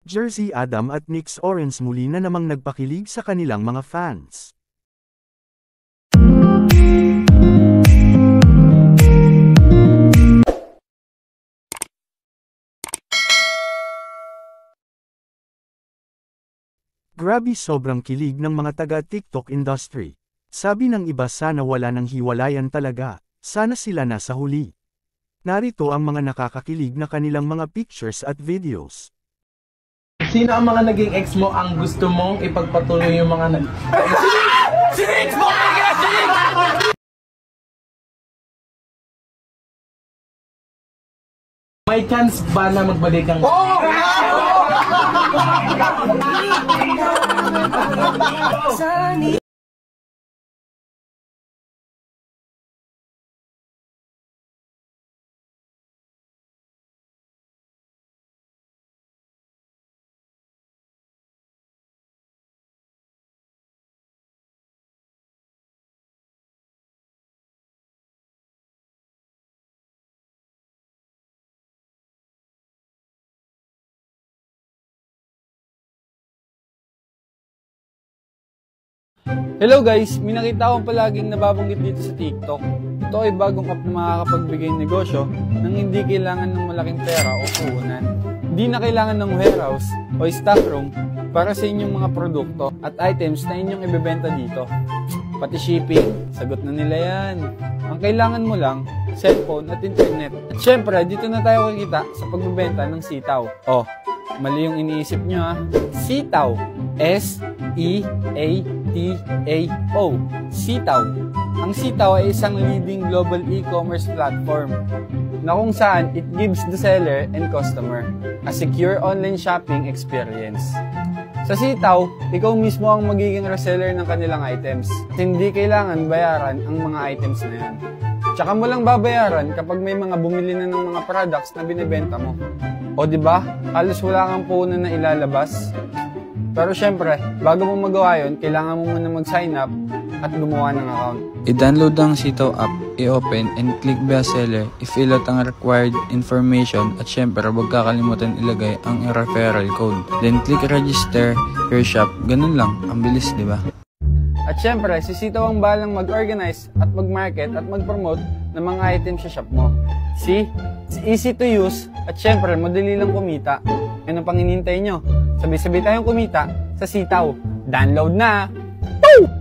Jersey Adam at Nyx Orange muli na namang nagpakilig sa kanilang mga fans. Grabe, sobrang kilig ng mga taga-TikTok industry. Sabi ng iba, sana wala nang hiwalayan talaga, sana sila nasa huli. Narito ang mga nakakakilig na kanilang mga pictures at videos. Sino ang mga naging ex mo ang gusto mong ipagpatuloy yung mga May chance ba na magbalikan? Hello guys! May nakita akong palaging nababanggit dito sa TikTok. Ito ay bagong app na makakapagbigay ng negosyo nang hindi kailangan ng malaking pera o puhunan. Hindi na kailangan ng warehouse o stock room para sa inyong mga produkto at items na inyong ibebenta dito. Pati shipping, sagot na nila yan. Ang kailangan mo lang, cellphone at internet. At syempre, dito na tayo kikita sa pagbebenta ng sitaw. Oh, mali yung iniisip nyo ha. Sitaw. S-E-A-T-A-O. Sitaw. Ang Sitaw ay isang leading global e-commerce platform na kung saan it gives the seller and customer a secure online shopping experience. Sa Sitaw, ikaw mismo ang magiging reseller ng kanilang items at hindi kailangan bayaran ang mga items na yan. Tsaka mo lang babayaran kapag may mga bumili na ng mga products na binibenta mo. O diba, halos wala kang puhunan na ilalabas. Pero syempre, bago mo magawa yun, kailangan mo muna mag-sign up at gumawa ng account. I-download ang Sitaw app, i-open and click bestseller, i-fill out ang required information at syempre huwag kakalimutan ilagay ang referral code. Then click register your shop, ganun lang, ang bilis diba? At syempre, si Sitaw ang balang mag-organize at mag-market at mag-promote ng mga items sa shop mo. See? It's easy to use at syempre, madali lang kumita. Ano pang hinihintay nyo? Sabay-sabay tayong kumita sa Sitaw. Download na! Woo!